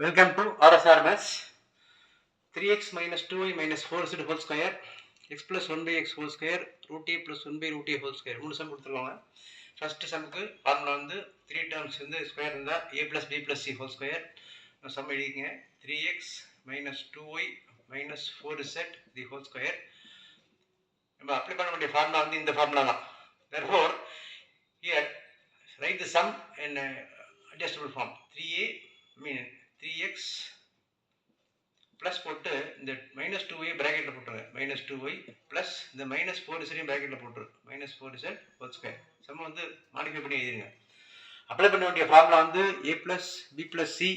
Welcome to RSR Maths. 3x minus 2y minus 4z whole square x plus 1 by x whole square root a plus 1 by root a whole square மூணு some கொடுத்துருவாங்க. First சம்முக்கு formula வந்து 3 terms வந்து square இருந்தால் a plus b plus c whole square sum எழுதிக்கங்க. 3x minus 2y minus 4z the whole square. நம்ம apply பண்ண வேண்டிய formula வந்து இந்த ஃபார்முலா தான். Therefore here write the sum in adjustable form. 3x plus போட்டு இந்த மைனஸ் 2y ப்ராக்கெட்டில் போட்டுருங்க. மைனஸ் 2y ப்ளஸ் இந்த மைனஸ் 4z ப்ராக்கெட்டில் போட்டுரு. Minus 4z whole square some வந்து மாடிஃபை பண்ணி எழுதிருங்க. அப்ளை பண்ண வேண்டிய ஃபார்முலா வந்து a plus b plus c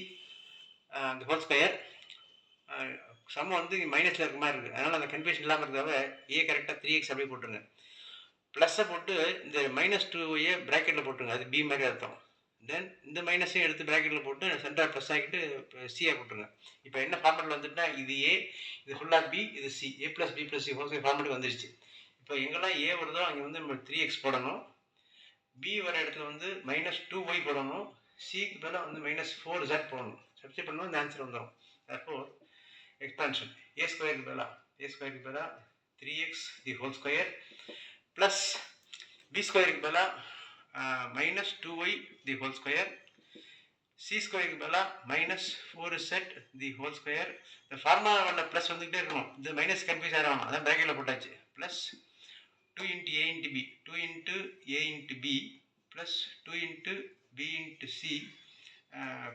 இந்த ஹோல் ஸ்கொயர். சம் வந்து மைனஸில் இருக்க மாதிரி இருக்குது, அதனால் அந்த கன்ஃபியூஷன் இல்லாமல் இருக்கிறதால a கரெக்டாக 3x அப்படியே போட்டுருங்க. ப்ளஸ்ஸை போட்டு இந்த மைனஸ் 2y ப்ராக்கெட்டில் போட்டுருங்க, அது b மாதிரி அர்த்தம். தென் இந்த மைனஸையும் எடுத்து ப்ராக்கெட்டில் போட்டு சென்டர் ப்ளஸ் ஆகிட்டு சியாக போட்டுருங்க. இப்போ என்ன ஃபார்மெட்டில் வந்துட்டுனா இது ஏ, இது ஃபுல்லாக பி, இது C. A plus B plus C whole ஃபார்மெட்டுக்கு வந்துருச்சு. இப்போ எங்கெல்லாம் ஏ வருதோ அங்கே வந்து நம்ம 3x போடணும், பி வர இடத்துல வந்து மைனஸ் 2y போடணும், சிக்கு பதிலாக வந்து மைனஸ் 4z போடணும். சப்ஸ்டிட் பண்ணணும், இந்த ஆன்சர் வந்துடும். தற்போது எக்ஸ்பான்ஷன் ஏ ஸ்கொயருக்கு பதிலாக 3x the whole square plus B ஸ்கொயருக்கு பதிலாக minus 2y the whole square, c square க்கு பதிலா minus 4z the whole square. இந்த ஃபார்முலா வந்த ப்ளஸ் வந்துகிட்டே இருக்கணும், இந்த மைனஸ் கன்ஃபியூஸ் ஆகணும், அதான் ப்ராக்கெட்டில் போட்டாச்சு. Plus 2 into a into b, 2 into a into b plus 2 into b into c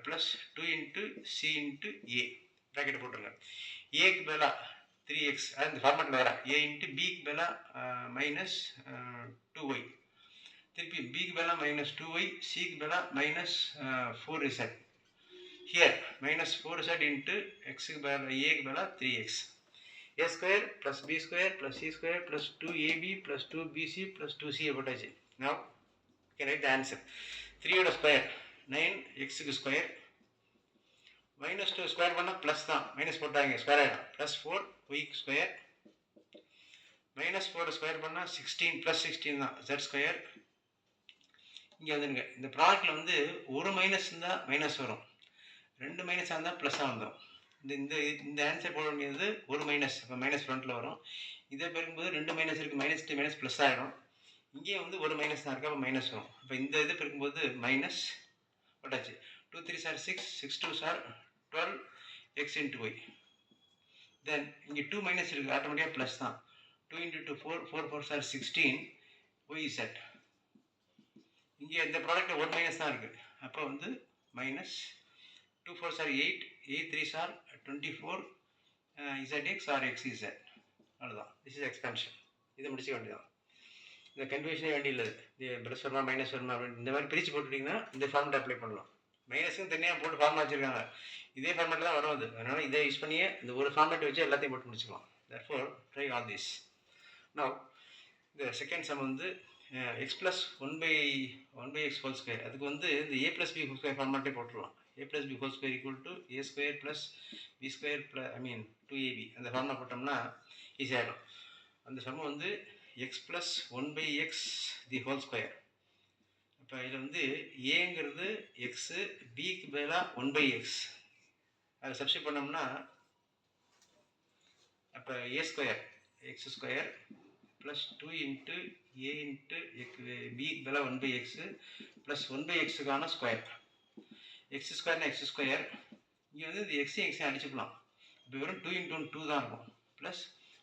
plus 2 into c into a ப்ராக்கெட்டை போட்டுருங்க. ஏக்கு பதிலா 3x, அது இந்த ஃபார்மெட்டில் வர a into bக்கு பதிலா மைனஸ் 2y, திருப்பி பிக்கு பதிலாக மைனஸ் 2y, சிக்கு பதிலாக minus 4z. Here minus 4z into எக்ஸுக்கு பதிலாக ஏக்கு பதிலாக 3x. A square plus B square plus C square plus 2ab plus 2bc plus 2c போட்டாச்சு. Now can write the answer. 3யோட ஸ்கொயர் 9, எக்ஸுக்கு ஸ்கொயர் மைனஸ் 2 ஸ்கொயர் பண்ணால் ப்ளஸ் தான், minus போட்டாங்க ஸ்கொயர் ஆகிடும். ப்ளஸ் 4 ஒய்க்கு ஸ்கொயர் மைனஸ் 4 ஸ்கொயர் பண்ணால் 16 plus 16 தான் z ஸ்கொயர். இங்கே வந்துடுங்க, இந்த ப்ராடக்டில் வந்து ஒரு மைனஸ் இருந்தால் மைனஸ் வரும், ரெண்டு மைனஸாக இருந்தால் ப்ளஸ்ஸாக வந்துடும். இந்த இந்த ஆன்சர் போட வேண்டியது ஒரு மைனஸ், இப்போ மைனஸ் ஃப்ரண்ட்டில் வரும். இதை பெருக்கும்போது ரெண்டு மைனஸ் இருக்குது, மைனஸ் 2 மைனஸ் ப்ளஸ் ஆகிடும். இங்கேயே வந்து ஒரு மைனஸ் தான் இருக்குது, அப்போ மைனஸ் வரும். இப்போ இந்த இது பெருக்கும்போது மைனஸ் போட்டாச்சு. 2 3 சார் 6, 6 2 சார் 12 எக்ஸ் இன்ட்டு ஒய். தென் இங்கே 2 மைனஸ் இருக்குது, ஆட்டோமேட்டிக்காக ப்ளஸ் தான். 2 இன்ட்டு 2 4, 4 4 சார் 16 ஒய் செட். இங்கே இந்த ப்ராடக்ட்டில் ஒரு மைனஸ் தான் இருக்குது, அப்போ வந்து மைனஸ் 2 4 சார் 8, 8 3 சார் 24 ZX ஆர் XZ. அவ்வளோதான், திஸ் இஸ் எக்ஸ்பென்ஷன். இதை முடிச்சுக்க வேண்டியதான், இந்த கன்ஃபியூஷனே வேண்டியது. இது ப்ளஸ் வருமா மைனஸ் வருமா அப்படின்னு இந்த மாதிரி பிரித்து போட்டுட்டிங்கன்னா இந்த ஃபார்மெட் அப்ளை பண்ணலாம். மைனஸும் தனியாக போட்டு ஃபார்மெட் வச்சுருக்காங்க, இதே ஃபார்மெட்டில் தான் வரும் அது. அதனால் இதை யூஸ் பண்ணியே இந்த ஒரு ஃபார்மெட் வச்சு எல்லாத்தையும் போட்டு முடிச்சுக்கலாம். therefore try all this. now இந்த செகண்ட் சம் வந்து x plus 1 by x whole square. அதுக்கு வந்து இந்த a plus b whole square ஃபார்மெட்டே போட்டுருலாம். a plus b whole square equal to a square plus b square plus 2ab அந்த formula போட்டோம்னா ஈஸியாக ஆகிடும். அந்த சம் வந்து x plus 1 by x the whole square. இப்போ இதில் வந்து ஏங்கிறது எக்ஸு, பிக்கு பதிலாக 1 by x அதை சப்ஸ்டிட் பண்ணோம்னா அப்போ a square x square plus 2 into a into பிக்கு பதிலாக 1 by x ப்ளஸ் 1 by xக்கான ஸ்கொயர். எக்ஸ் ஸ்கொயர்னா எக்ஸ் ஸ்கொயர், இங்கே வந்து இந்த எக்ஸையும் எக்ஸையும் அடிச்சுக்கலாம். இப்போ வெறும் 2 இன்ட்டு 1 2 தான் இருக்கும். ப்ளஸ்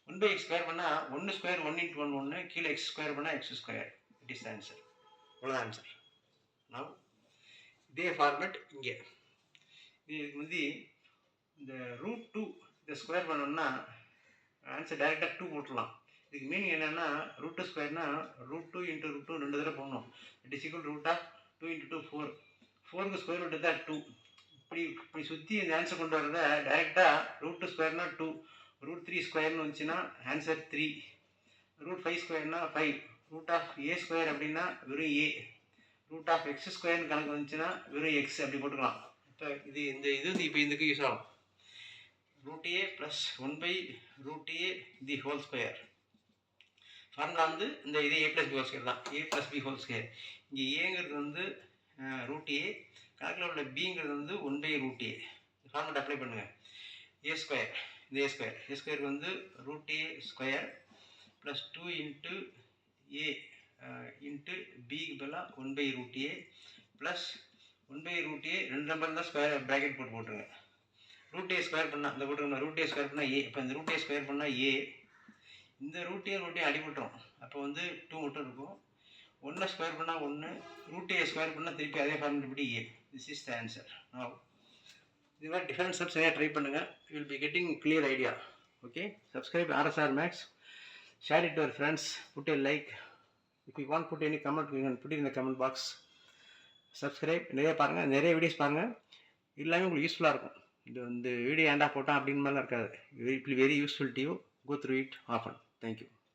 1 by x ஸ்கொயர் பண்ணால் 1 ஸ்கொயர் 1 இன்ட்டு 1 1, கீழே எக்ஸ் ஸ்கொயர் பண்ணால் X square. It is answer. அவ்வளோதான் ஆன்சர். நான் இதே ஃபார்மெட் இங்கே இது வந்து இந்த ரூட் 2 இதை ஸ்கொயர் பண்ணோம்னா ஆன்சர் டைரெக்டாக 2 போட்டுடலாம். இதுக்கு மீனிங் என்னென்னா ரூட் 2 ஸ்கொயர்னா ரூட் 2 இன்ட்டு ரூட் 2 2 தடவை போடணும். It is equal root of 2 into 2 4, 4க்கு ஸ்கொயர் ரூட் தான் 2. இப்படி சுற்றி இந்த ஆன்சர் கொண்டு வரத டைரெக்டாக ரூட் 2 ஸ்கொயர்னா 2, ரூட் 3 ஸ்கொயர்னு வந்துச்சுன்னா ஆன்சர் 3, ரூட் 5 ஸ்கொயர்னா 5, ரூட் ஆஃப் ஏ ஸ்கொயர் அப்படின்னா வெறும் ஏ, ரூட் ஆஃப் எக்ஸ் ஸ்கொயர்னு கணக்கு வந்துச்சுன்னா வெறும் எக்ஸ் அப்படி போட்டுக்கலாம். இப்போ இது இப்போ இதுக்கு யூஸ் ஆகும். Root a plus 1 by root a the whole square. Formula வந்து இந்த இது a plus b whole square தான், a plus b whole square. இங்கே ஏங்கிறது வந்து ரூட் ஏ, கணக்கில் உள்ள பிங்கிறது வந்து 1 by root a. Formula apply பண்ணுங்கள். ஏ ஸ்கொயர், இந்த ஏ ஸ்கொயருக்கு வந்து root a square plus 2 into a into பிக்கு பதிலாக 1/√a ப்ளஸ் 1/√a 2 நம்பர் தான் ஸ்கொயர் ப்ராக்கெட் போட்டுருங்க. ரூட் ஏ ஸ்கொயர் பண்ணால் இந்த போட்டுருங்க, ரூட் ஏ ஸ்கொயர் பண்ணால் ஏ. இப்போ இந்த ரூட் ஏ ஸ்கொயர் பண்ணால் ஏ, இந்த ரூட் ஏ அடிபட்டுரும். அப்போ வந்து 2 மட்டும் இருக்கும். 1 ஸ்கொயர் பண்ணால் 1, ரூட் ஏ ஸ்கொயர் பண்ணால் திருப்பி அதே ஃபார்முலா படி A. This is the answer. இது மாதிரி டிஃபரெண்ட் ஸ்டெப்ஸ் நிறையா ட்ரை பண்ணுங்கள். You will be getting clear idea. Okay, subscribe RSR Maths, share it to your friends, put a like. If you want put any comment, you can put it in the comment box. Subscribe நிறைய பாருங்கள், நிறைய videos பாருங்கள். எல்லாமே உங்களுக்கு யூஸ்ஃபுல்லாக இருக்கும். இந்த video ஏண்டா போட்டால் அப்படின்னு மாதிரிலாம் இருக்காது. It will very useful to you. Go through it often. Thank you.